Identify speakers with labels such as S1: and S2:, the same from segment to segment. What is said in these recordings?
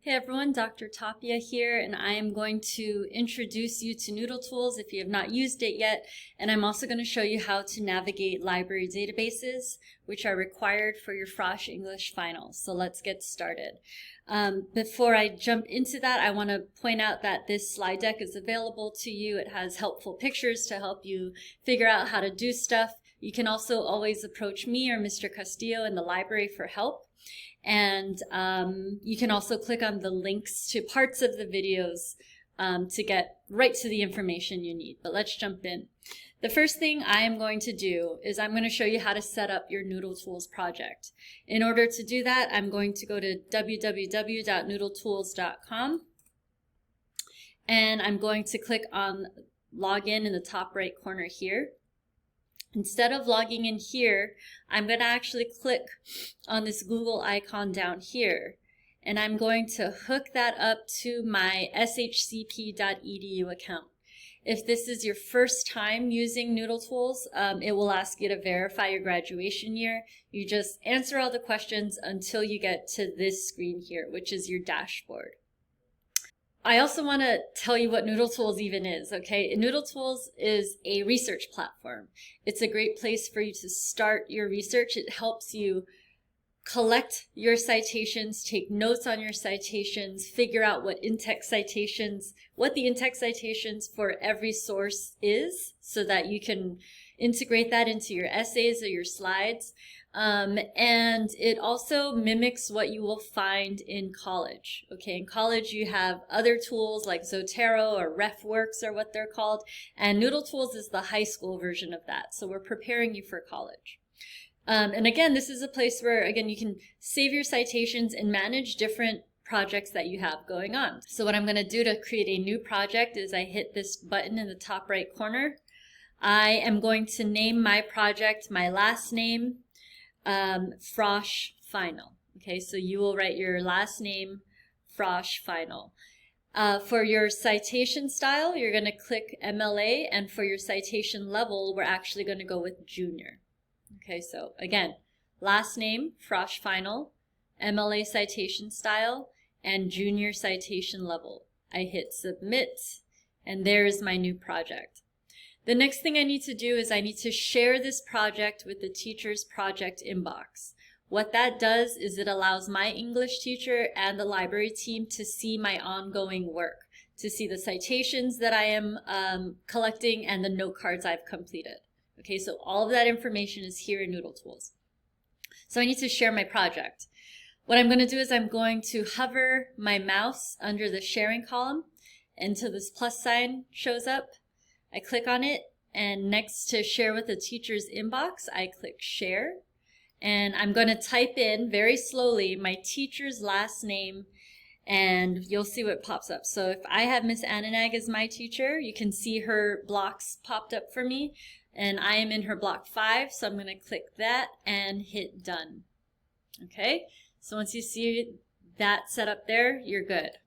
S1: Hey everyone, Dr. Tapia here, and I am going to introduce you to Noodletools if you have not used it yet, and I'm also going to show you how to navigate library databases, which are required for your Frosh English Final. So let's get started. Before I jump into that, I want to point out that this slide deck is available to you. It has helpful pictures to help you figure out how to do stuff. You can also always approach me or Mr. Castillo in the library for help. And you can also click on the links to parts of the videos to get right to the information you need. But let's jump in. The first thing I am going to do is I'm going to show you how to set up your Noodletools project. In order to do that, I'm going to go to www.noodletools.com and I'm going to click on Login in the top right corner here. Instead of logging in here, I'm going to actually click on this Google icon down here, and I'm going to hook that up to my shcp.edu account. If this is your first time using Noodletools, it will ask you to verify your graduation year. You just answer all the questions until you get to this screen here, which is your dashboard. I also want to tell you what Noodletools even is, okay? Noodletools is a research platform. It's a great place for you to start your research. It helps you collect your citations, take notes on your citations, figure out what the in-text citations for every source is so that you can integrate that into your essays or your slides. And it also mimics what you will find in college. Okay, in college you have other tools like Zotero or RefWorks or what they're called, and Noodletools is the high school version of that. So we're preparing you for college. And again, this is a place where, again, you can save your citations and manage different projects that you have going on. So what I'm going to do to create a new project is I hit this button in the top right corner. I am going to name my project my last name, Frosh Final. Okay, so you will write your last name, Frosh Final. For your citation style, you're going to click MLA, and for your citation level, we're actually going to go with junior. Okay, so again, last name, Frosh Final, MLA citation style, and junior citation level. I hit submit, and there's my new project. The next thing I need to do is I need to share this project with the teacher's project inbox. What that does is it allows my English teacher and the library team to see my ongoing work, to see the citations that I am collecting and the note cards I've completed. Okay, so all of that information is here in Noodletools. So I need to share my project. What I'm going to do is I'm going to hover my mouse under the sharing column until this plus sign shows up. I click on it, and next to share with the teacher's inbox, I click share. And I'm going to type in very slowly my teacher's last name, and you'll see what pops up. So if I have Miss Ananag as my teacher, you can see her blocks popped up for me, and I am in her block 5, so I'm going to click that and hit done. Okay, so once you see that set up there, you're good.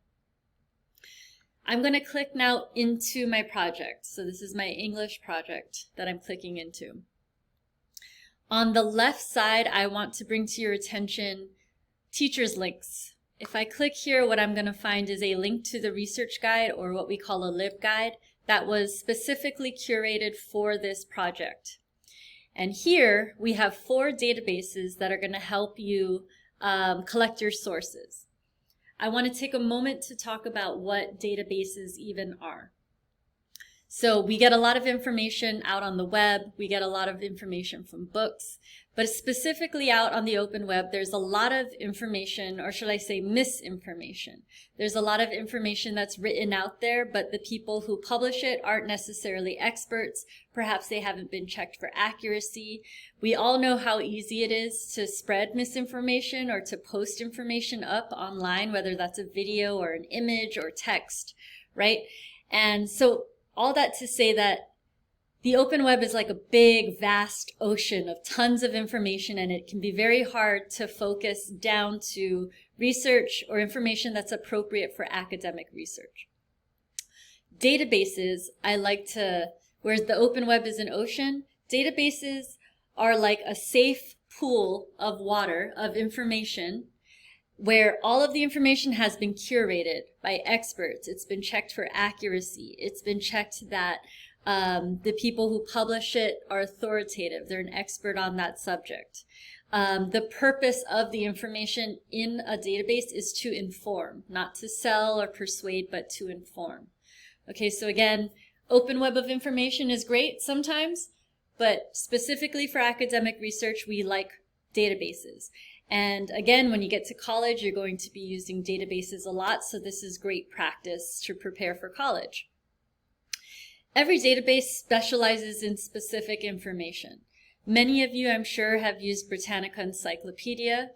S1: I'm going to click now into my project. So this is my English project that I'm clicking into. On the left side, I want to bring to your attention teacher's links. If I click here, what I'm going to find is a link to the research guide, or what we call a LibGuide, that was specifically curated for this project. And here we have 4 databases that are going to help you collect your sources. I want to take a moment to talk about what databases even are. So we get a lot of information out on the web, we get a lot of information from books, but specifically out on the open web, there's a lot of information, or should I say misinformation. There's a lot of information that's written out there, but the people who publish it aren't necessarily experts. Perhaps they haven't been checked for accuracy. We all know how easy it is to spread misinformation or to post information up online, whether that's a video or an image or text, right? And so all that to say that the open web is like a big, vast ocean of tons of information, and it can be very hard to focus down to research or information that's appropriate for academic research. Databases, whereas the open web is an ocean, databases are like a safe pool of water, of information, where all of the information has been curated by experts. It's been checked for accuracy. It's been checked that the people who publish it are authoritative. They're an expert on that subject. The purpose of the information in a database is to inform, not to sell or persuade, but to inform. Okay, so again, open web of information is great sometimes, but specifically for academic research, we like databases. And again, when you get to college, you're going to be using databases a lot, so this is great practice to prepare for college. Every database specializes in specific information. Many of you, I'm sure, have used Britannica Encyclopedia.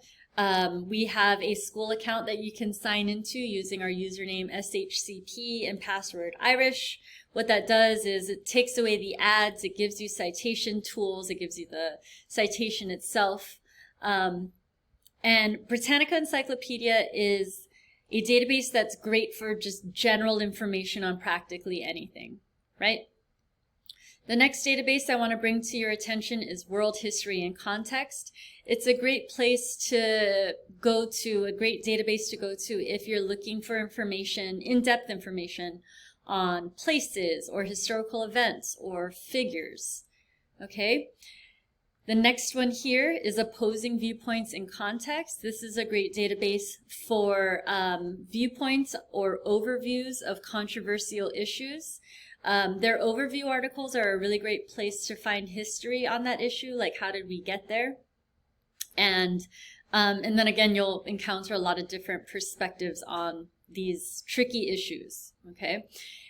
S1: We have a school account that you can sign into using our username SHCP and password Irish. What that does is it takes away the ads, it gives you citation tools, it gives you the citation itself. And Britannica Encyclopedia is a database that's great for just general information on practically anything, right? The next database I want to bring to your attention is World History and Context. It's a great place to go to, a great database to go to if you're looking for information, in-depth information on places or historical events or figures, okay? The next one here is Opposing Viewpoints in Context. This is a great database for viewpoints or overviews of controversial issues. Their overview articles are a really great place to find history on that issue, like how did we get there? And then again, you'll encounter a lot of different perspectives on these tricky issues, okay?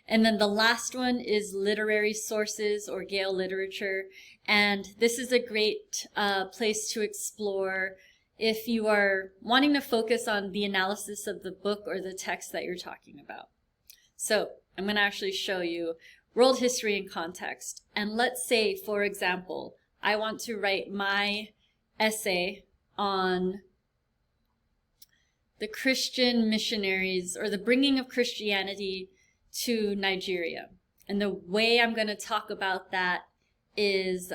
S1: And then the last one is Literary Sources or Gale Literature. And this is a great place to explore if you are wanting to focus on the analysis of the book or the text that you're talking about. So I'm going to actually show you World History and Context. And let's say, for example, I want to write my essay on the Christian missionaries or the bringing of Christianity to Nigeria. And the way I'm going to talk about that is,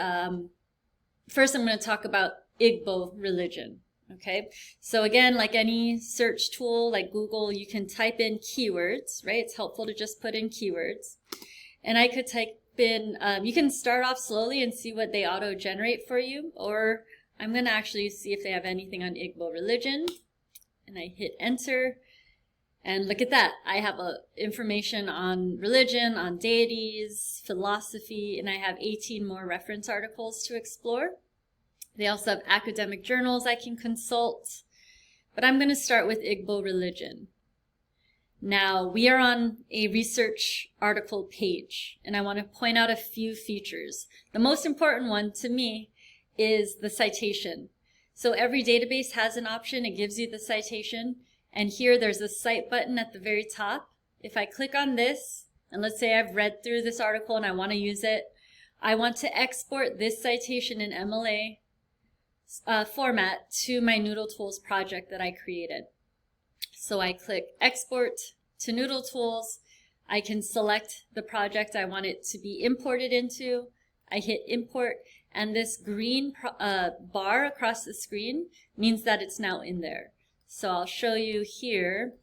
S1: first I'm going to talk about Igbo religion. Okay, so again, like any search tool like Google, you can type in keywords, right? It's helpful to just put in keywords. And I could type in, you can start off slowly and see what they auto-generate for you, or I'm going to actually see if they have anything on Igbo religion. And I hit enter, and look at that. I have information on religion, on deities, philosophy, and I have 18 more reference articles to explore. They also have academic journals I can consult, but I'm going to start with Igbo religion. Now, we are on a research article page, and I want to point out a few features. The most important one to me is the citation. So every database has an option. It gives you the citation, and here there's a cite button at the very top. If I click on this, and let's say I've read through this article and I want to use it, I want to export this citation in MLA format to my Noodletools project that I created. So I click Export to Noodletools. I can select the project I want it to be imported into. I hit Import, and this green bar across the screen means that it's now in there. So I'll show you here.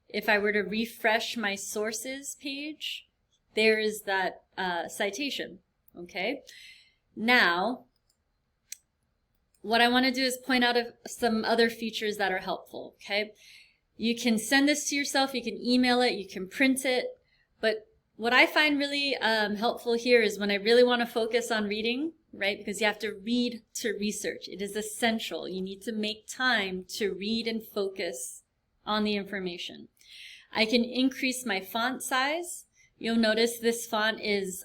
S1: If I were to refresh my sources page, there is that citation, okay? Now, what I want to do is point out some other features that are helpful, okay? You can send this to yourself, you can email it, you can print it, but what I find really helpful here is when I really want to focus on reading, right? Because you have to read to research. It is essential. You need to make time to read and focus on the information. I can increase my font size. You'll notice this font is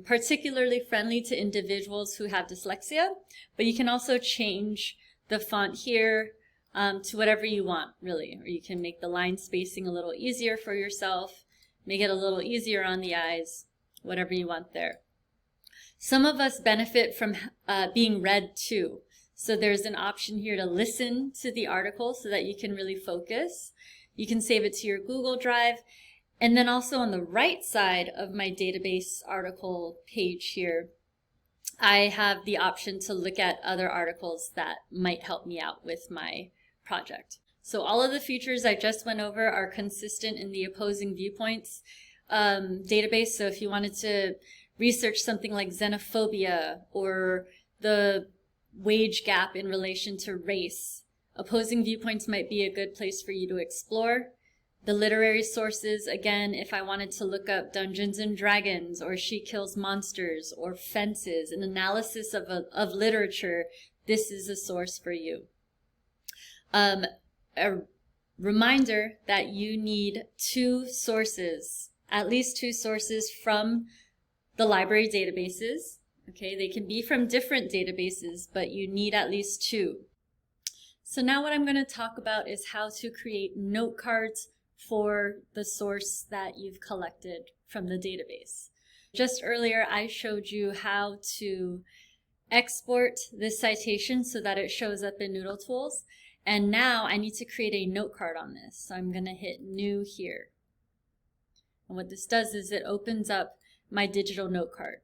S1: particularly friendly to individuals who have dyslexia, but you can also change the font here to whatever you want, really. Or you can make the line spacing a little easier for yourself, make it a little easier on the eyes, whatever you want there. Some of us benefit from being read too. So there's an option here to listen to the article so that you can really focus. You can save it to your Google Drive. And then also on the right side of my database article page here, I have the option to look at other articles that might help me out with my project. So all of the features I just went over are consistent in the opposing viewpoints database. So if you wanted to research something like xenophobia or the wage gap in relation to race, opposing viewpoints might be a good place for you to explore. The literary sources, again, if I wanted to look up Dungeons and Dragons or She Kills Monsters or Fences, an analysis of literature, this is a source for you. A reminder that you need 2 sources, at least 2 sources from the library databases. Okay, they can be from different databases, but you need at least 2. So now what I'm going to talk about is how to create note cards for the source that you've collected from the database. Just earlier, I showed you how to export this citation so that it shows up in Noodletools. And now I need to create a note card on this. So I'm going to hit New here. And what this does is it opens up my digital note card.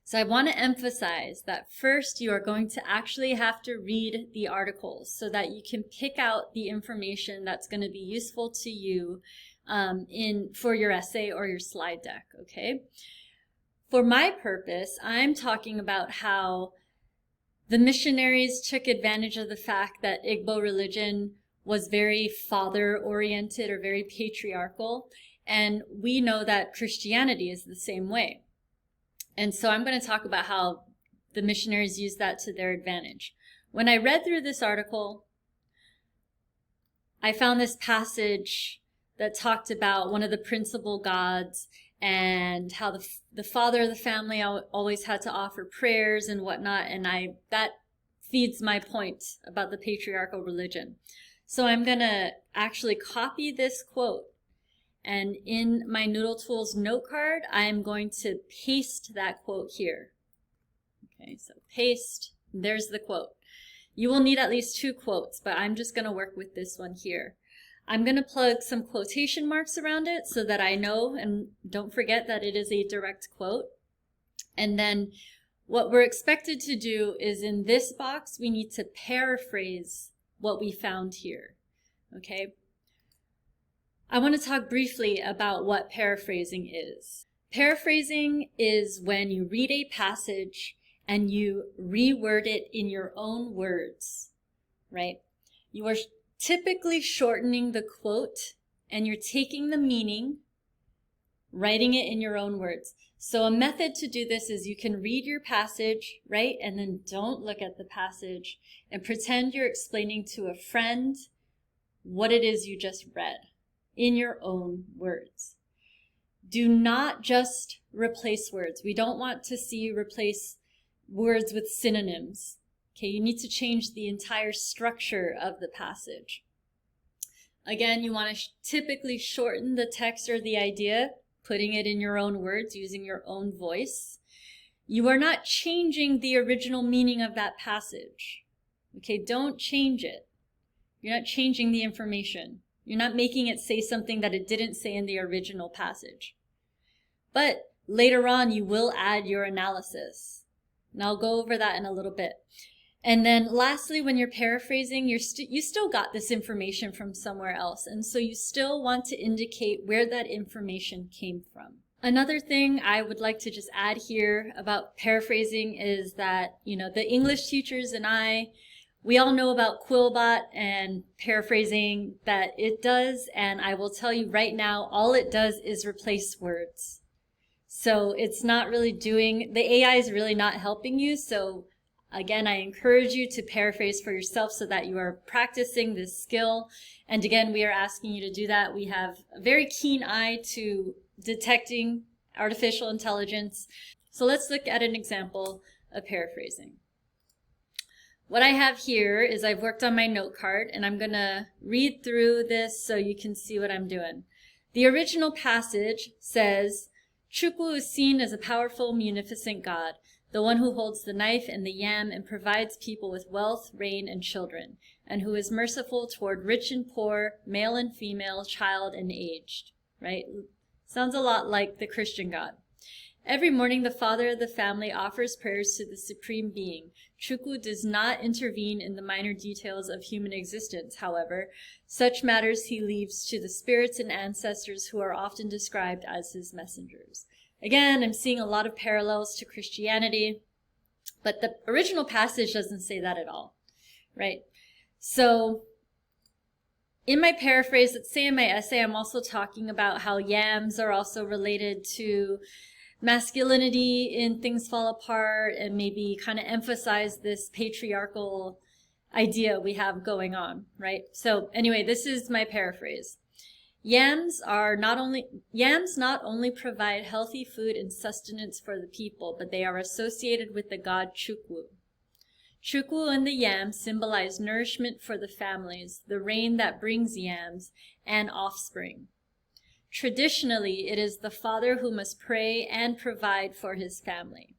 S1: So I want to emphasize that first you are going to actually have to read the articles so that you can pick out the information that's going to be useful to you for your essay or your slide deck, okay? For my purpose, I'm talking about how the missionaries took advantage of the fact that Igbo religion was very father-oriented or very patriarchal, and we know that Christianity is the same way. And so I'm going to talk about how the missionaries used that to their advantage. When I read through this article, I found this passage that talked about one of the principal gods and how the father of the family always had to offer prayers and whatnot, and that feeds my point about the patriarchal religion. So I'm going to actually copy this quote, and in my Noodletools note card, I'm going to paste that quote here. Okay, so paste, there's the quote. You will need at least 2 quotes, but I'm just going to work with this one here. I'm going to plug some quotation marks around it so that I know, and don't forget that it is a direct quote. And then what we're expected to do is in this box, we need to paraphrase what we found here, okay? I want to talk briefly about what paraphrasing is. Paraphrasing is when you read a passage and you reword it in your own words, right? You are typically shortening the quote and you're taking the meaning, writing it in your own words. So a method to do this is you can read your passage, right? And then don't look at the passage and pretend you're explaining to a friend what it is you just read in your own words. Do not just replace words. We don't want to see you replace words with synonyms. Okay, you need to change the entire structure of the passage. Again, you want to typically shorten the text or the idea, putting it in your own words, using your own voice. You are not changing the original meaning of that passage. Okay, don't change it. You're not changing the information. You're not making it say something that it didn't say in the original passage. But later on, you will add your analysis. And I'll go over that in a little bit. And then lastly, when you're paraphrasing, you still got this information from somewhere else. And so you still want to indicate where that information came from. Another thing I would like to just add here about paraphrasing is that, the English teachers and we all know about Quillbot and paraphrasing that it does, and I will tell you right now, all it does is replace words. So it's not really the AI is really not helping you. So again, I encourage you to paraphrase for yourself so that you are practicing this skill. And again, we are asking you to do that. We have a very keen eye to detecting artificial intelligence. So let's look at an example of paraphrasing. What I have here is I've worked on my note card, and I'm going to read through this so you can see what I'm doing. The original passage says, Chukwu is seen as a powerful, munificent God, the one who holds the knife and the yam and provides people with wealth, rain, and children, and who is merciful toward rich and poor, male and female, child and aged, right? Sounds a lot like the Christian God. Every morning, the father of the family offers prayers to the Supreme Being. Chukwu does not intervene in the minor details of human existence, however. Such matters he leaves to the spirits and ancestors who are often described as his messengers. Again, I'm seeing a lot of parallels to Christianity, but the original passage doesn't say that at all, right? So in my paraphrase, let's say in my essay, I'm also talking about how yams are also related to masculinity in Things Fall Apart, and maybe kind of emphasize this patriarchal idea we have going on, right? So anyway, this is my paraphrase. Yams not only provide healthy food and sustenance for the people, but they are associated with the god Chukwu. Chukwu and the yam symbolize nourishment for the families, the rain that brings yams, and offspring. Traditionally, it is the father who must pray and provide for his family.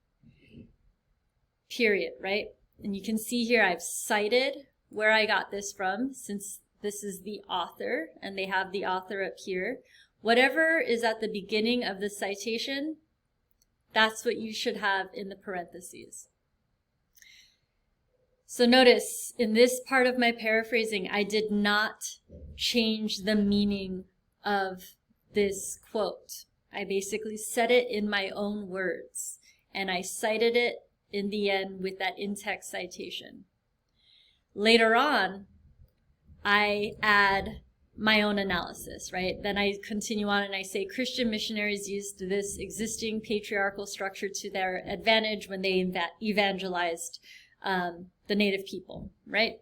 S1: Period, right? And you can see here I've cited where I got this from, since this is the author, and they have the author up here. Whatever is at the beginning of the citation, that's what you should have in the parentheses. So notice, in this part of my paraphrasing, I did not change the meaning of this quote. I basically said it in my own words, and I cited it in the end with that in-text citation. Later on, I add my own analysis, right? Then I continue on and I say Christian missionaries used this existing patriarchal structure to their advantage when they evangelized the native people, right?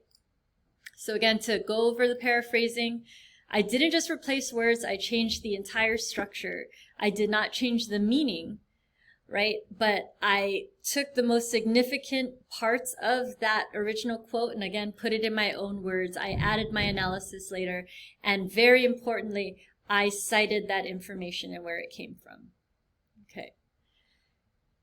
S1: So again, to go over the paraphrasing, I didn't just replace words, I changed the entire structure. I did not change the meaning, right? But I took the most significant parts of that original quote and again, put it in my own words. I added my analysis later. And very importantly, I cited that information and where it came from. Okay.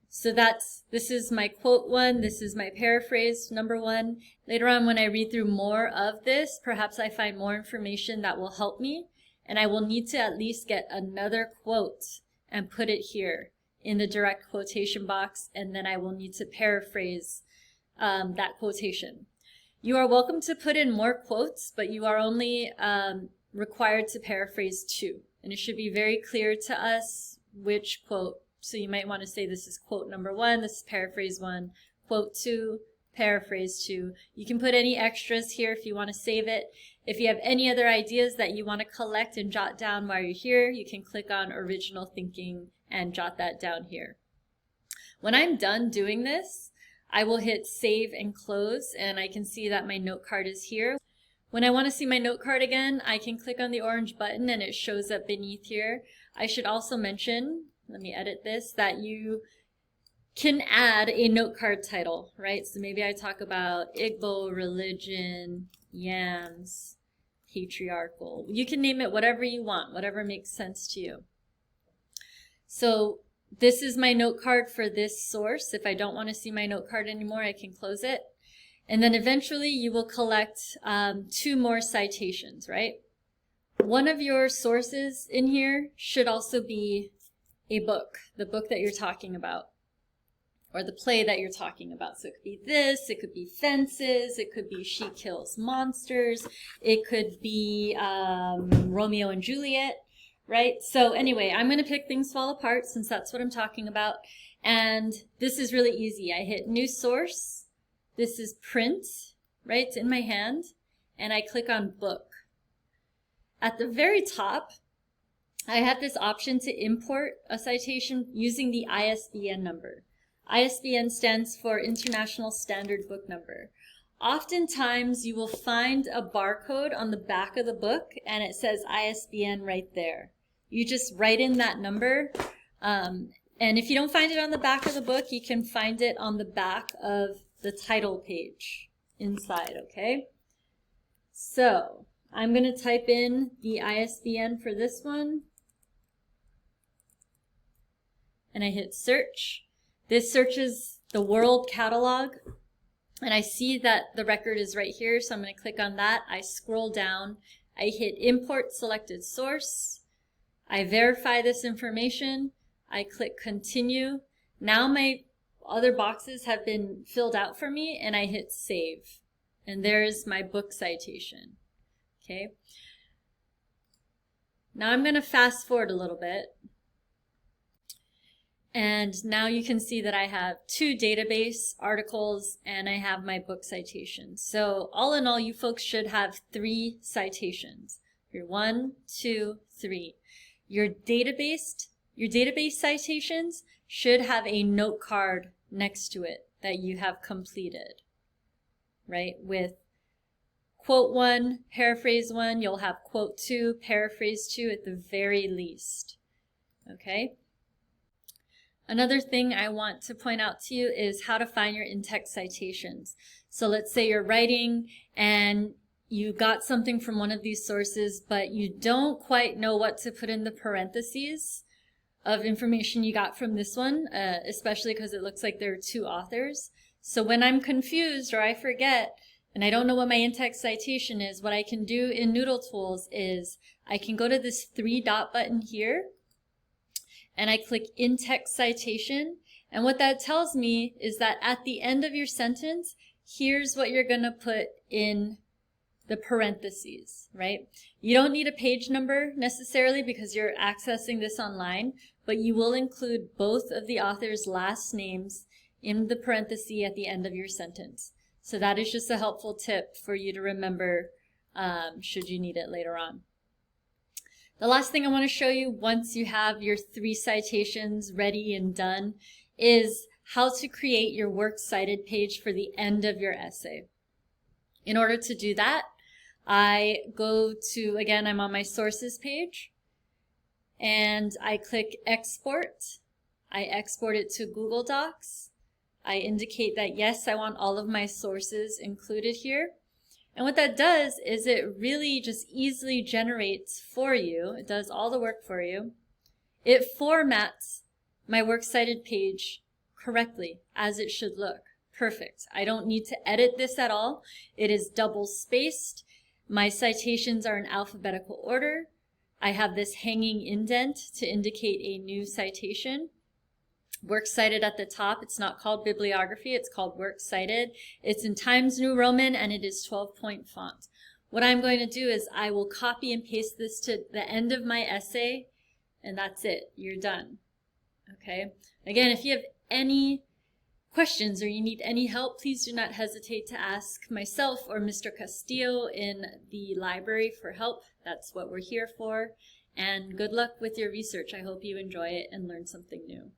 S1: So this is my quote one. This is my paraphrase number one. Later on, when I read through more of this, perhaps I find more information that will help me. And I will need to at least get another quote and put it here in the direct quotation box. And then I will need to paraphrase that quotation. You are welcome to put in more quotes, but you are only required to paraphrase 2. And it should be very clear to us which quote. So you might want to say this is quote number 1, this is paraphrase 1, quote 2, paraphrase 2. You can put any extras here if you want to save it. If you have any other ideas that you want to collect and jot down while you're here, you can click on original thinking and jot that down here. When I'm done doing this, I will hit save and close, and I can see that my note card is here. When I want to see my note card again, I can click on the orange button and it shows up beneath here. I should also mention, let me edit this, that you can add a note card title, right? So maybe I talk about Igbo religion, yams, patriarchal. You can name it whatever you want, whatever makes sense to you. So this is my note card for this source. If I don't want to see my note card anymore, I can close it. And then eventually you will collect 2 more citations, right? One of your sources in here should also be a book, the book that you're talking about, or the play that you're talking about. So it could be this, it could be Fences, it could be She Kills Monsters, it could be Romeo and Juliet, right? So anyway, I'm going to pick Things Fall Apart since that's what I'm talking about. And this is really easy. I hit New Source. This is Print, right? It's in my hand. And I click on Book. At the very top, I have this option to import a citation using the ISBN number. ISBN stands for International Standard Book Number. Oftentimes, you will find a barcode on the back of the book, and it says ISBN right there. You just write in that number, and if you don't find it on the back of the book, you can find it on the back of the title page inside, okay? So I'm going to type in the ISBN for this one. And I hit search. This searches the world catalog. And I see that the record is right here, so I'm going to click on that. I scroll down. I hit import selected source. I verify this information. I click continue. Now my other boxes have been filled out for me, and I hit save. And there's my book citation. Okay. Now I'm going to fast forward a little bit. And now you can see that I have 2 database articles and I have my book citations. So all in all, you folks should have 3 citations. Your 1, 2, 3. Your database citations should have a note card next to it that you have completed, right? With quote 1, paraphrase 1, you'll have quote 2, paraphrase 2 at the very least, okay? Another thing I want to point out to you is how to find your in-text citations. So let's say you're writing and you got something from one of these sources, but you don't quite know what to put in the parentheses of information you got from this one, especially because it looks like there are 2 authors. So when I'm confused or I forget and I don't know what my in-text citation is, what I can do in Noodletools is I can go to this 3-dot button here and I click in-text citation. And what that tells me is that at the end of your sentence, here's what you're going to put in the parentheses, right? You don't need a page number necessarily because you're accessing this online, but you will include both of the author's last names in the parenthesis at the end of your sentence. So that is just a helpful tip for you to remember should you need it later on. The last thing I want to show you once you have your 3 citations ready and done is how to create your Works Cited page for the end of your essay. In order to do that, I go to, again, I'm on my sources page, and I click export. I export it to Google Docs. I indicate that yes, I want all of my sources included here. And what that does is it really just easily generates for you, it does all the work for you. It formats my Works Cited page correctly as it should look. Perfect. I don't need to edit this at all. It is double spaced. My citations are in alphabetical order. I have this hanging indent to indicate a new citation. Works Cited at the top. It's not called bibliography, it's called Works Cited. It's in Times New Roman and it is 12-point font. What I'm going to do is I will copy and paste this to the end of my essay, and that's it. You're done. Okay? Again, if you have any questions or you need any help, please do not hesitate to ask myself or Mr. Castillo in the library for help. That's what we're here for. And good luck with your research. I hope you enjoy it and learn something new.